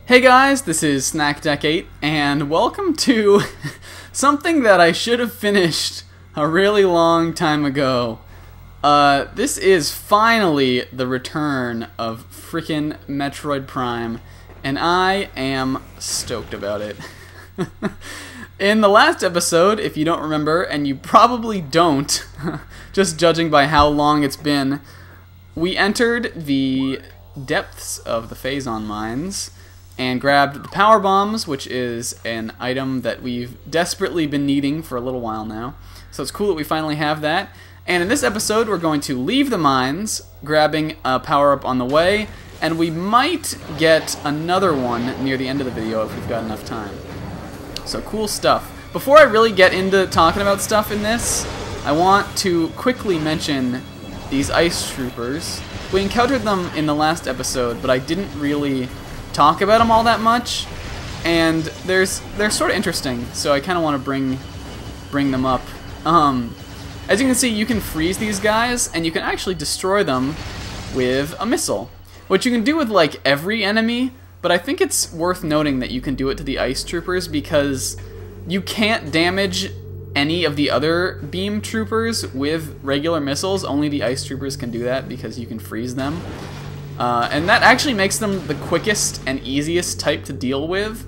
Hey guys, this is SnackDeck8, and welcome to something that I should have finished a really long time ago. This is finally the return of frickin' Metroid Prime, and I am stoked about it. In the last episode, if you don't remember, and you probably don't, just judging by how long it's been, we entered the depths of the Phazon mines and grabbed the power bombs, which is an item that we've desperately been needing for a little while now. So it's cool that we finally have that. And in this episode, we're going to leave the mines, grabbing a power-up on the way, and we might get another one near the end of the video if we've got enough time. So cool stuff. Before I really get into talking about stuff in this, I want to quickly mention these ice troopers. We encountered them in the last episode, but I didn't really talk about them all that much, and they're sort of interesting, so I kind of want to bring them up. As you can see, you can freeze these guys, and you can actually destroy them with a missile, which you can do with like every enemy, but I think it's worth noting that you can do it to the ice troopers because you can't damage any of the other beam troopers with regular missiles. Only the ice troopers can do that because you can freeze them. And that actually makes them the quickest and easiest type to deal with,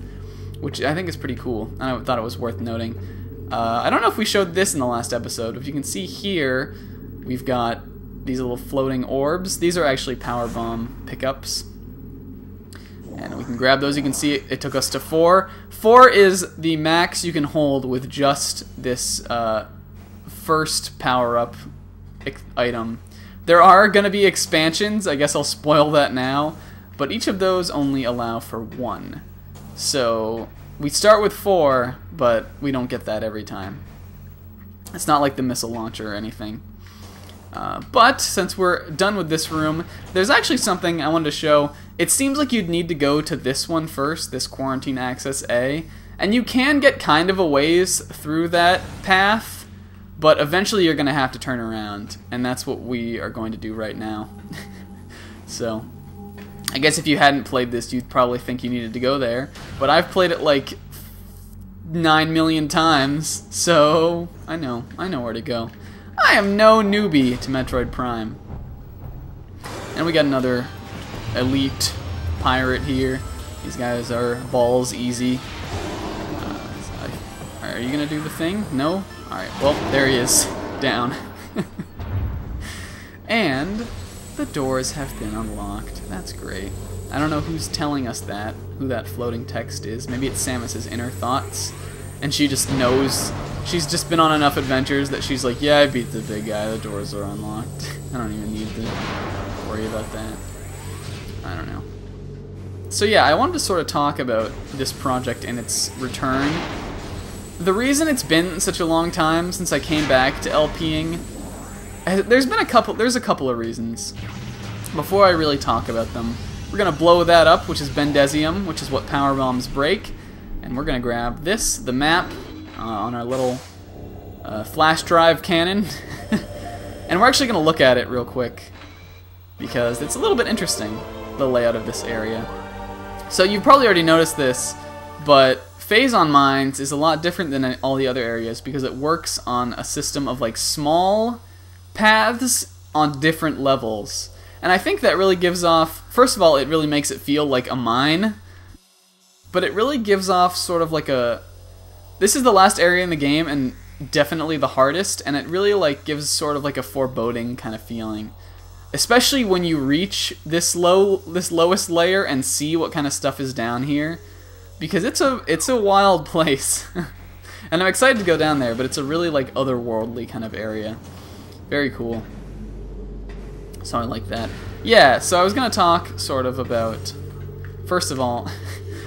which I think is pretty cool. I thought it was worth noting. I don't know if we showed this in the last episode. If you can see here, we've got these little floating orbs. These are actually power bomb pickups. And we can grab those. You can see it took us to 4. 4 is the max you can hold with just this first power-up item. There are going to be expansions, I guess I'll spoil that now, but each of those only allow for 1. So we start with 4, but we don't get that every time. It's not like the missile launcher or anything. But since we're done with this room, there's actually something I wanted to show. It seems like you'd need to go to this one first, this Quarantine Access A, and you can get kind of a ways through that path, but eventually you're going to have to turn around, and that's what we are going to do right now. So, I guess if you hadn't played this, you'd probably think you needed to go there, but I've played it like 9 million times, so I know where to go. I am no newbie to Metroid Prime. And we got another elite pirate here. These guys are balls easy. Are you going to do the thing? No? Alright, well, there he is. Down. And the doors have been unlocked. That's great. I don't know who's telling us that, who that floating text is. Maybe it's Samus's inner thoughts. And she just knows. She's just been on enough adventures that she's like, yeah, I beat the big guy. The doors are unlocked. I don't even need to worry about that. I don't know. So yeah, I wanted to sort of talk about this project and its return. The reason it's been such a long time since I came back to LPing, there's a couple of reasons. Before I really talk about them, we're gonna blow that up, which is Bendesium, which is what power bombs break, and we're gonna grab this, the map, on our little flash drive cannon, and we're actually gonna look at it real quick because it's a little bit interesting, the layout of this area. So you've probably already noticed this, but Phazon Mines is a lot different than all the other areas because it works on a system of like small paths on different levels. And I think that really gives off, first of all, it really makes it feel like a mine, but it really gives off sort of like a, this is the last area in the game and definitely the hardest, and it really like gives sort of like a foreboding kind of feeling. Especially when you reach this lowest layer and see what kind of stuff is down here. Because it's a wild place, and I'm excited to go down there. But it's a really like otherworldly kind of area. Very cool. So I like that. Yeah. So I was gonna talk sort of about. First of all,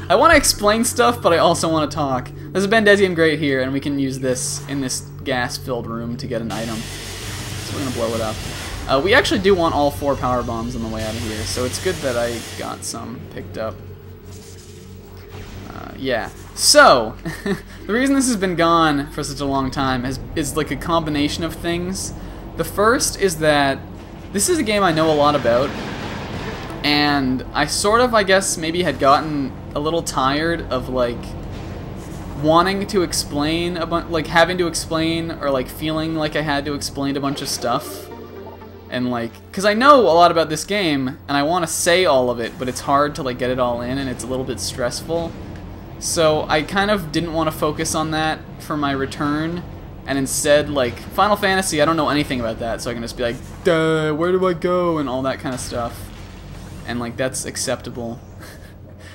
I want to explain stuff, but I also want to talk. There's a Bendesium grate here, and we can use this in this gas-filled room to get an item. So we're gonna blow it up. We actually do want all 4 power bombs on the way out of here, so it's good that I got some picked up. Yeah, so, the reason this has been gone for such a long time is like a combination of things. The first is that this is a game I know a lot about, and I sort of, I guess, maybe had gotten a little tired of, like, wanting to explain a bunch, like, having to explain, or, like, feeling like I had to explain a bunch of stuff. And, like, because I know a lot about this game, and I want to say all of it, but it's hard to, like, get it all in, and it's a little bit stressful. So I kind of didn't want to focus on that for my return, and instead, like, Final Fantasy, I don't know anything about that, so I can just be like, duh, where do I go, and all that kind of stuff. And, like, that's acceptable.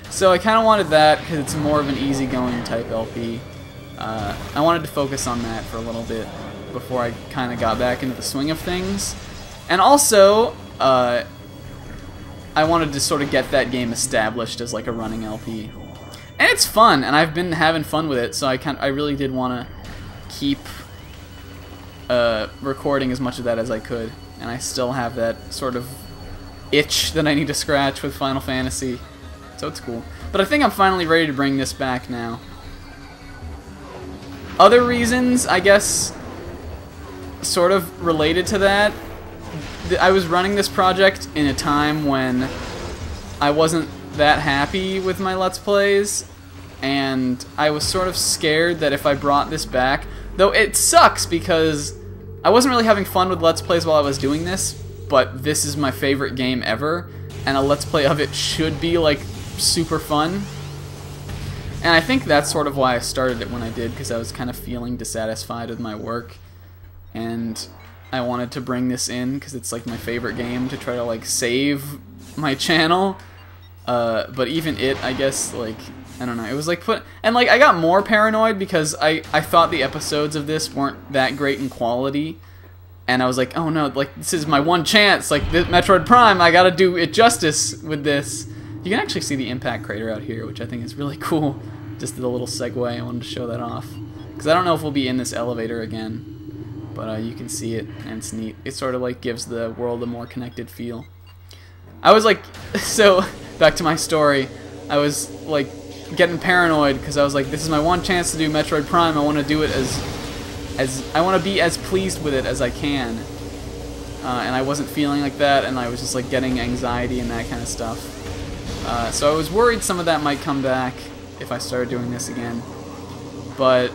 So I kind of wanted that, because it's more of an easygoing type LP. I wanted to focus on that for a little bit before I kind of got back into the swing of things. And also, I wanted to sort of get that game established as, like, a running LP. And it's fun, and I've been having fun with it, so I really did want to keep recording as much of that as I could. And I still have that sort of itch that I need to scratch with Final Fantasy, so it's cool. But I think I'm finally ready to bring this back now. Other reasons, I guess, sort of related to that, I was running this project in a time when I wasn't that happy with my Let's Plays, and I was sort of scared that if I brought this back, though it sucks because I wasn't really having fun with Let's Plays while I was doing this, but this is my favorite game ever, and a Let's Play of it should be, like, super fun. And I think that's sort of why I started it when I did, because I was kind of feeling dissatisfied with my work, and I wanted to bring this in because it's, like, my favorite game to try to, like, save my channel. But even it, I guess, like, I don't know, it was like and, like, I got more paranoid because I thought the episodes of this weren't that great in quality, and I was like, oh no, like, this is my one chance, like, Metroid Prime, I gotta do it justice with this. You can actually see the impact crater out here, which I think is really cool. Just did a little segue, I wanted to show that off, because I don't know if we'll be in this elevator again. But you can see it, and it's neat. It sort of, like, gives the world a more connected feel. I was like, so, back to my story, I was, like, getting paranoid, because I was like, this is my one chance to do Metroid Prime, I want to do it I want to be as pleased with it as I can. And I wasn't feeling like that, and I was just, like, getting anxiety and that kind of stuff. So I was worried some of that might come back if I started doing this again. But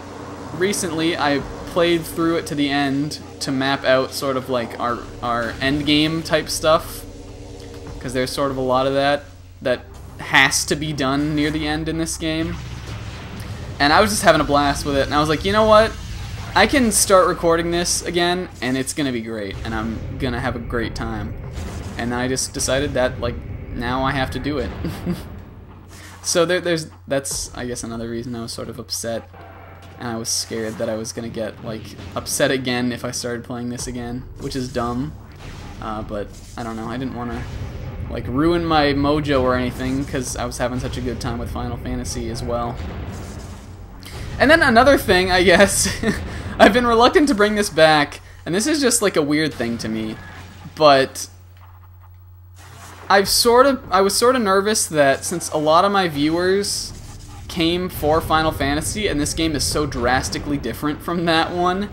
recently, I played through it to the end to map out sort of like our end game type stuff, because there's sort of a lot of that has to be done near the end in this game. And I was just having a blast with it, and I was like, you know what, I can start recording this again and it's gonna be great, and I'm gonna have a great time. And I just decided that, like, now I have to do it. So that's, I guess, another reason I was sort of upset. And I was scared that I was going to get, like, upset again if I started playing this again, which is dumb. But, I don't know, I didn't want to, like, ruin my mojo or anything, because I was having such a good time with Final Fantasy as well. And then another thing, I guess, I've been reluctant to bring this back, and this is just, like, a weird thing to me, but I was sort of nervous that since a lot of my viewers came for Final Fantasy, and this game is so drastically different from that one,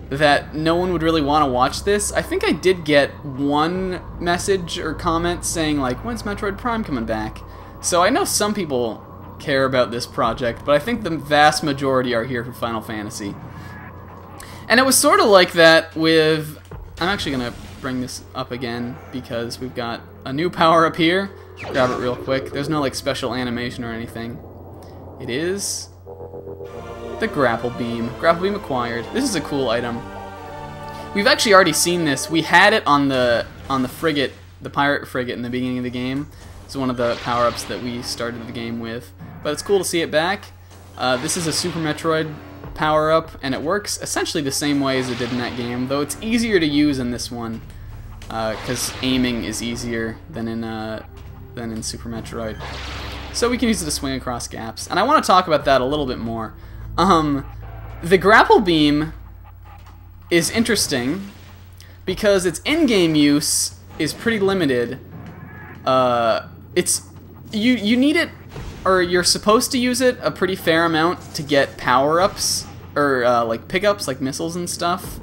that no one would really want to watch this. I think I did get one message or comment saying, like, when's Metroid Prime coming back? So I know some people care about this project, but I think the vast majority are here for Final Fantasy. And it was sort of like that with... I'm actually going to bring this up again, because we've got a new power-up here. Grab it real quick. There's no, like, special animation or anything. It is the grapple beam. Grapple beam acquired. This is a cool item. We've actually already seen this. We had it on the frigate, the pirate frigate, in the beginning of the game. It's one of the power-ups that we started the game with. But it's cool to see it back. This is a Super Metroid power-up, and it works essentially the same way as it did in that game, though it's easier to use in this one, because aiming is easier than in Super Metroid. So we can use it to swing across gaps. And I want to talk about that a little bit more. The grapple beam is interesting because its in-game use is pretty limited. You need it, or you're supposed to use it a pretty fair amount to get power-ups, or like pickups, like missiles and stuff.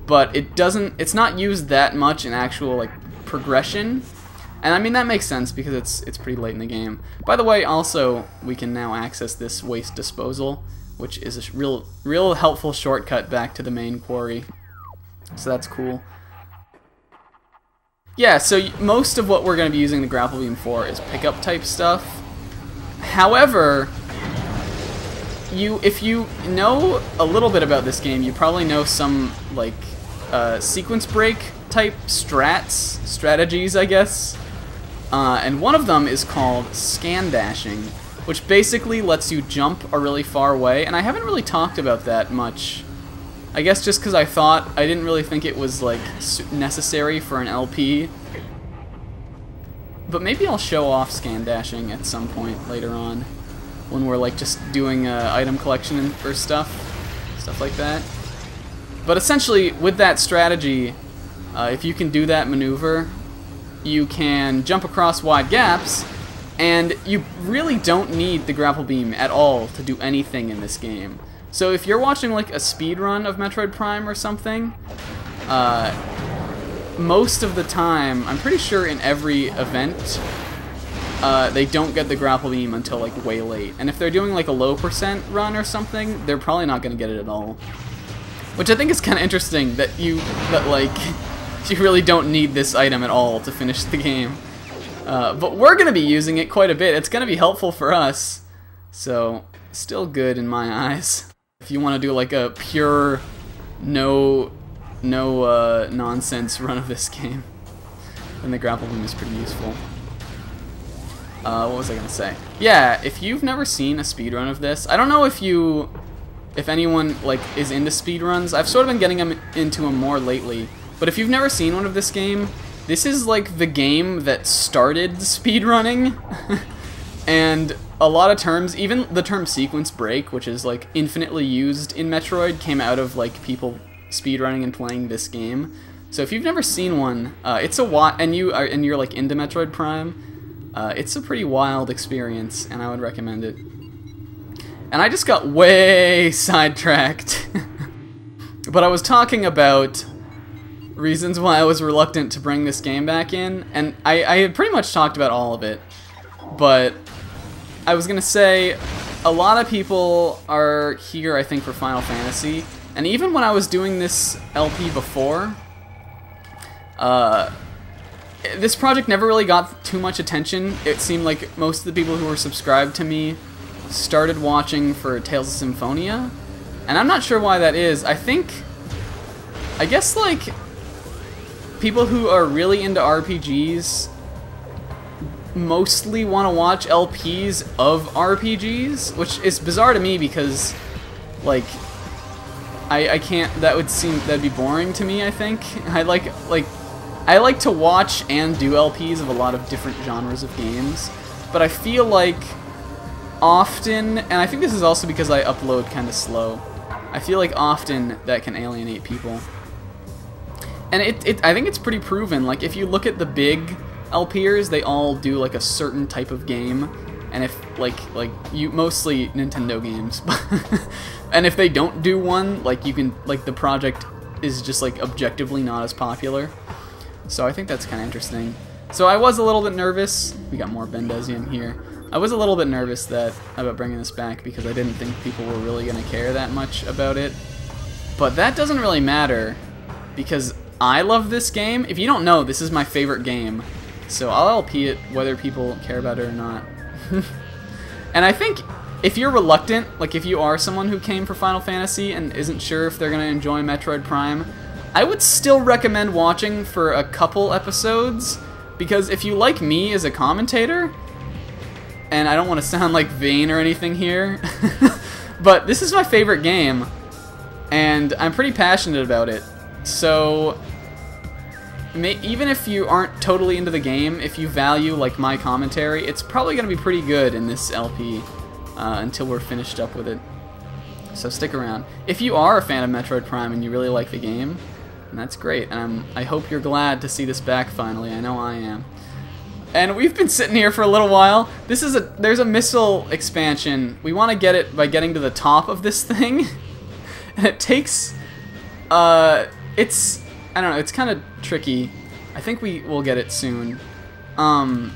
But it's not used that much in actual, like, progression. And I mean, that makes sense because it's pretty late in the game. By the way, also, we can now access this waste disposal, which is a real helpful shortcut back to the main quarry. So that's cool. Yeah, so most of what we're going to be using the grapple beam for is pickup type stuff. However, if you know a little bit about this game, you probably know some like sequence break type strategies, I guess. And one of them is called scan dashing, which basically lets you jump a really far way. And I haven't really talked about that much. I guess just because I didn't really think it was like necessary for an LP. But maybe I'll show off scan dashing at some point later on, when we're like just doing item collection or stuff like that. But essentially, with that strategy, if you can do that maneuver, you can jump across wide gaps, and you really don't need the grapple beam at all to do anything in this game. So if you're watching like a speed run of Metroid Prime or something, most of the time, I'm pretty sure in every event, they don't get the grapple beam until like way late. And if they're doing like a low % run or something, they're probably not going to get it at all. Which I think is kind of interesting that you really don't need this item at all to finish the game. But we're going to be using it quite a bit. It's going to be helpful for us. So, still good in my eyes. If you want to do like a pure, no nonsense run of this game, then the grapple beam is pretty useful. What was I going to say? Yeah, if you've never seen a speedrun of this, I don't know if anyone like is into speedruns. I've sort of been getting into them more lately. But if you've never seen one of this game, this is like the game that started speedrunning. And a lot of terms, even the term sequence break, which is like infinitely used in Metroid, came out of like people speedrunning and playing this game. So if you've never seen one, it's a and you're like into Metroid Prime, it's a pretty wild experience, and I would recommend it. And I just got way sidetracked. But I was talking about reasons why I was reluctant to bring this game back in, and I had pretty much talked about all of it. But I was gonna say, a lot of people are here, I think, for Final Fantasy, and even when I was doing this LP before, this project never really got too much attention. It seemed like most of the people who were subscribed to me started watching for Tales of Symphonia, and I'm not sure why that is. I guess like people who are really into RPGs mostly want to watch LPs of RPGs, which is bizarre to me because like I can't, that'd be boring to me, I think. I like to watch and do LPs of a lot of different genres of games, but I feel like often, and I think this is also because I upload kind of slow, I feel like often that can alienate people. And I think it's pretty proven. Like, if you look at the big LPers, they all do like a certain type of game, and if mostly Nintendo games, and if they don't do one, like the project is just like objectively not as popular. So I think that's kind of interesting. So I was a little bit nervous. We got more Bendesium here. I was a little bit nervous about bringing this back because I didn't think people were really going to care that much about it. But that doesn't really matter because I love this game. If you don't know, this is my favorite game. So I'll LP it whether people care about it or not. And I think if you're reluctant, like if you are someone who came for Final Fantasy and isn't sure if they're going to enjoy Metroid Prime, I would still recommend watching for a couple episodes, because if you like me as a commentator, and I don't want to sound like vain or anything here, but this is my favorite game, and I'm pretty passionate about it. So even if you aren't totally into the game, if you value like my commentary, it's probably going to be pretty good in this LP until we're finished up with it. So stick around. If you are a fan of Metroid Prime and you really like the game, and that's great, and I hope you're glad to see this back finally. I know I am. And we've been sitting here for a little while. There's a missile expansion. We want to get it by getting to the top of this thing, and it takes I don't know, it's kind of tricky. I think we will get it soon. No.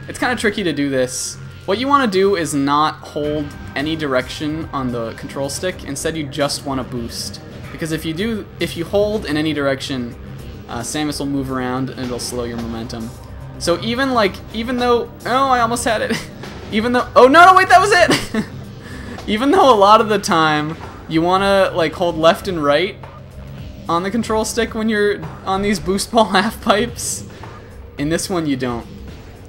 It's kind of tricky to do this. What you want to do is not hold any direction on the control stick. Instead, you just want to boost. Because if you hold in any direction, Samus will move around and it'll slow your momentum. So even though, oh, I almost had it. Even though, oh no, wait, that was it! Even though a lot of the time you want to like hold left and right on the control stick when you're on these boost ball half pipes, in this one you don't.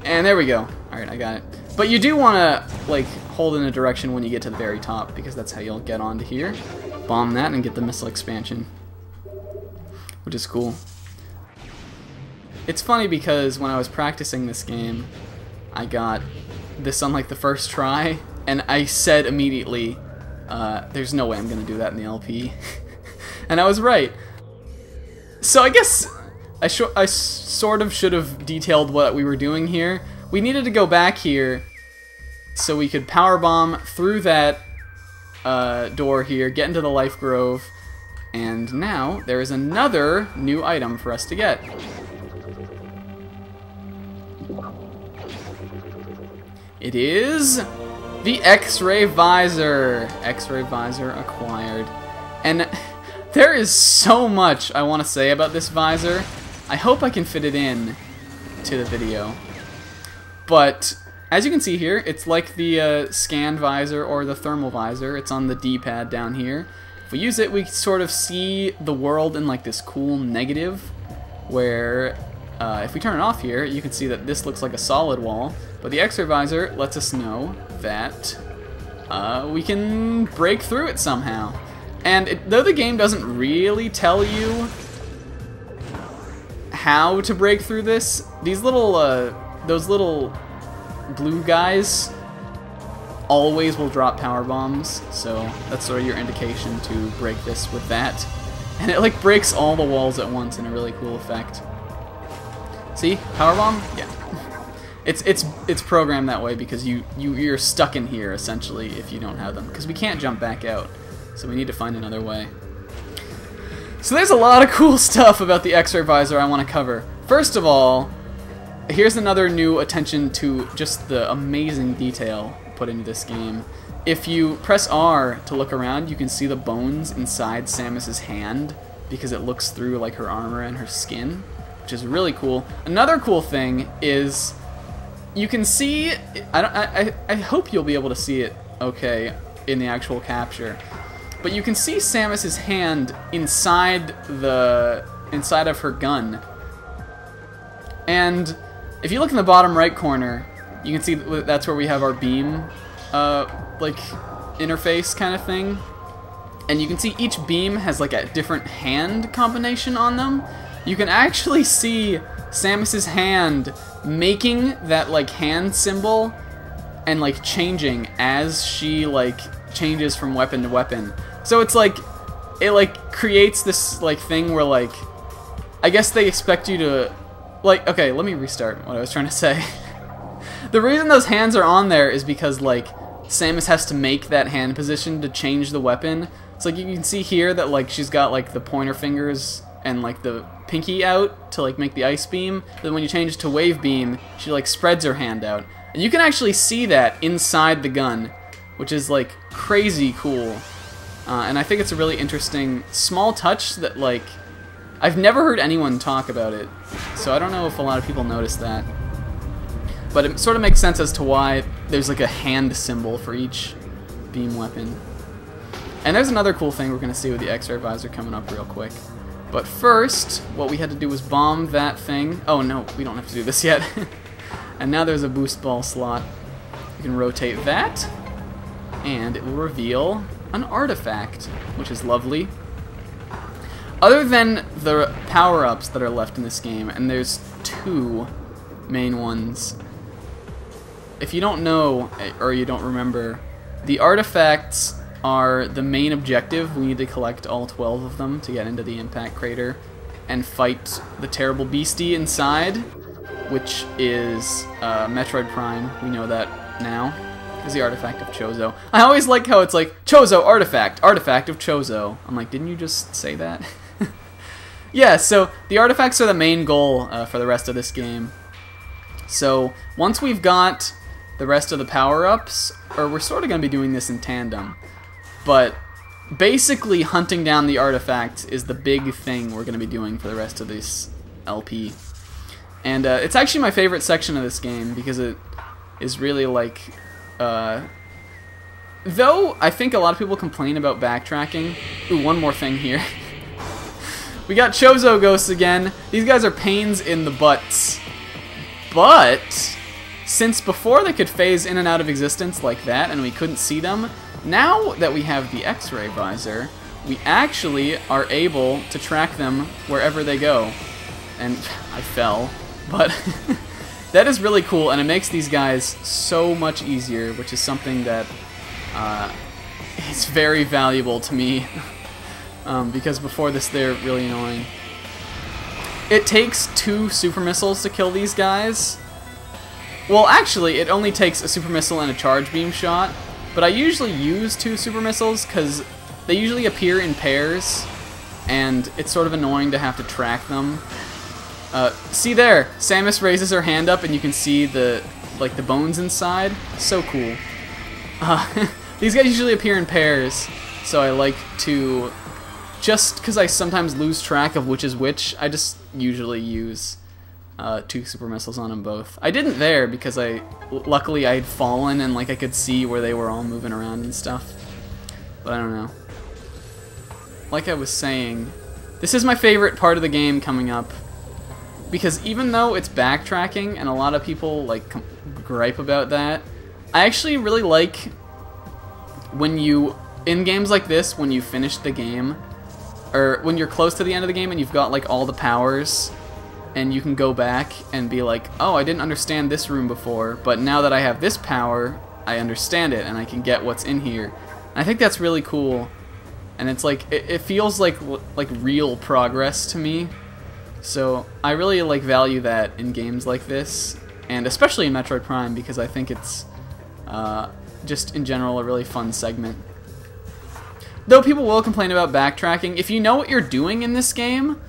And there we go. Alright, I got it. But you do want to like hold in a direction when you get to the very top, because that's how you'll get onto here, bomb that, and get the missile expansion, which is cool. It's funny because when I was practicing this game, I got this on like the first try, and I said immediately, there's no way I'm going to do that in the LP. And I was right. So I guess I sort of should have detailed what we were doing here. We needed to go back here so we could power bomb through that door here, get into the Life Grove, and now there is another new item for us to get. It is the X-Ray Visor. X-Ray Visor acquired. And there is so much I want to say about this visor. I hope I can fit it in to the video. But as you can see here, it's like the scan visor or the thermal visor. It's on the D-pad down here. If we use it, we sort of see the world in like this cool negative, where if we turn it off here, you can see that this looks like a solid wall. But the X-ray visor lets us know that we can break through it somehow. And though the game doesn't really tell you how to break through this, these little, those little blue guys always will drop power bombs, so that's sort of your indication to break this with that. And it like breaks all the walls at once in a really cool effect. See? Power bomb? Yeah. It's programmed that way because you're stuck in here essentially if you don't have them, because we can't jump back out. So we need to find another way. So there's a lot of cool stuff about the X-ray visor I want to cover. First of all, here's another new attention to just the amazing detail put into this game. If you press R to look around, you can see the bones inside Samus's hand because it looks through like her armor and her skin, which is really cool. Another cool thing is you can see, I hope you'll be able to see it okay in the actual capture, but you can see Samus's hand inside of her gun. And if you look in the bottom right corner, you can see that's where we have our beam like interface kind of thing. And you can see each beam has like a different hand combination on them. You can actually see Samus's hand making that like hand symbol and like changing as she like changes from weapon to weapon. So it's like, it like creates this like thing where like, I guess they expect you to, like, okay, let me restart what I was trying to say. The reason those hands are on there is because like Samus has to make that hand position to change the weapon. So like you can see here that like she's got like the pointer fingers and like the pinky out to like make the ice beam. Then when you change it to wave beam, she like spreads her hand out. And you can actually see that inside the gun, which is like crazy cool. And I think it's a really interesting small touch that like I've never heard anyone talk about it. So I don't know if a lot of people notice that. But it sort of makes sense as to why there's like a hand symbol for each beam weapon. And there's another cool thing we're going to see with the X-ray visor coming up real quick. But first, what we had to do was bomb that thing. Oh no, we don't have to do this yet. And now there's a boost ball slot. You can rotate that, and it will reveal an artifact, which is lovely. Other than the power-ups that are left in this game, and there's two main ones. If you don't know, or you don't remember, the artifacts are the main objective. We need to collect all 12 of them to get into the impact crater and fight the terrible beastie inside, which is Metroid Prime. We know that now. Is the artifact of Chozo. I always like how it's like, Chozo artifact, artifact of Chozo. I'm like, didn't you just say that? Yeah, so the artifacts are the main goal for the rest of this game. So once we've got the rest of the power-ups, or we're sort of going to be doing this in tandem, but basically hunting down the artifacts is the big thing we're going to be doing for the rest of this LP. And it's actually my favorite section of this game because it is really like... though I think a lot of people complain about backtracking. Ooh, one more thing here. We got Chozo ghosts again. These guys are pains in the butts. But since before they could phase in and out of existence like that and we couldn't see them, now that we have the X-ray visor, we actually are able to track them wherever they go. And I fell, but that is really cool, and it makes these guys so much easier, which is something that is very valuable to me, because before this they're really annoying. It takes 2 super missiles to kill these guys. Well, actually, it only takes a super missile and a charge beam shot, but I usually use 2 super missiles because they usually appear in pairs, and it's sort of annoying to have to track them. See there, Samus raises her hand up and you can see the bones inside. So cool. These guys usually appear in pairs, so I like to, just because I sometimes lose track of which is which, I just usually use 2 super missiles on them both. I didn't there because luckily I had fallen and like I could see where they were all moving around and stuff. But I don't know. Like I was saying, this is my favorite part of the game coming up, because even though it's backtracking and a lot of people like gripe about that, I actually really like when you, in games like this, when you finish the game, or when you're close to the end of the game and you've got like all the powers, and you can go back and be like, oh, I didn't understand this room before, but now that I have this power, I understand it and I can get what's in here. And I think that's really cool, and it's like it feels like real progress to me. So I really like value that in games like this, and especially in Metroid Prime, because I think it's just in general a really fun segment. Though people will complain about backtracking, if you know what you're doing in this game,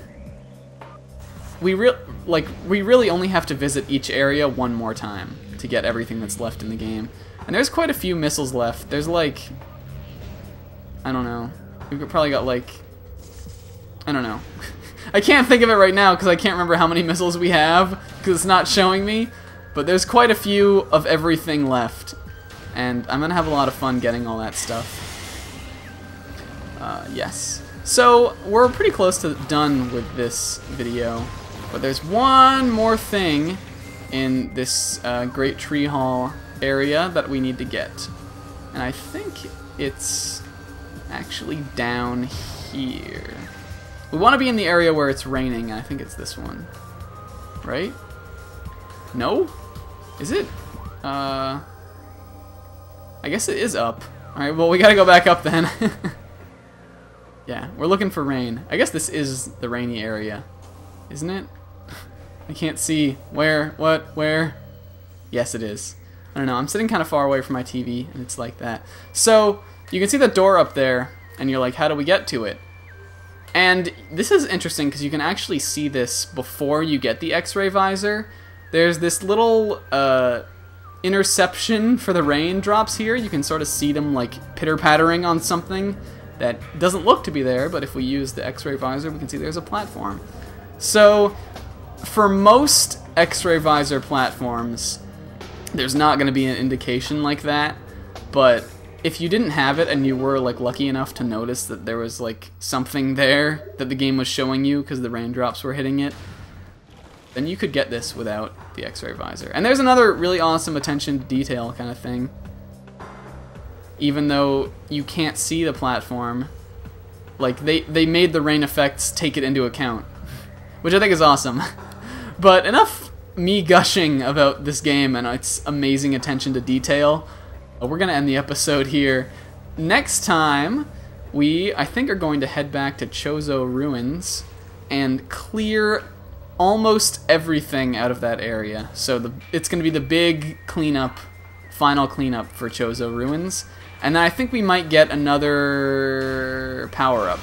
we really only have to visit each area one more time to get everything that's left in the game. And there's quite a few missiles left. There's like, I don't know, we've probably got like, I don't know. I can't think of it right now because I can't remember how many missiles we have because it's not showing me, but there's quite a few of everything left, and I'm gonna have a lot of fun getting all that stuff. Yes. So we're pretty close to done with this video, but there's one more thing in this Great Tree Hall area that we need to get, and I think it's actually down here. We want to be in the area where it's raining, and I think it's this one. Right? No? Is it? I guess it is up. Alright, well, we gotta go back up then. Yeah, we're looking for rain. I guess this is the rainy area, isn't it? I can't see. Where? What? Where? Yes, it is. I don't know. I'm sitting kind of far away from my TV, and it's like that. So, you can see the door up there, and you're like, how do we get to it? And this is interesting because you can actually see this before you get the X-ray visor. There's this little interception for the raindrops here. You can sort of see them like pitter-pattering on something that doesn't look to be there, but if we use the X-ray visor, we can see there's a platform. So, for most X-ray visor platforms, there's not going to be an indication like that, but if you didn't have it and you were like lucky enough to notice that there was like something there that the game was showing you because the raindrops were hitting it, then you could get this without the X-ray visor. And there's another really awesome attention to detail kind of thing. Even though you can't see the platform, like they made the rain effects take it into account, which I think is awesome. But enough me gushing about this game and its amazing attention to detail. We're gonna end the episode here. Next time, I think, are going to head back to Chozo Ruins and clear almost everything out of that area. So it's gonna be the big cleanup, final cleanup for Chozo Ruins. And then I think we might get another power-up,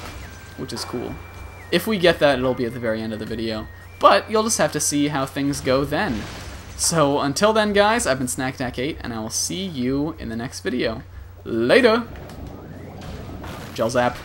which is cool. If we get that, it'll be at the very end of the video. But you'll just have to see how things go then. So until then, guys, I've been SnackDack8, and I will see you in the next video. Later! Gel Zap.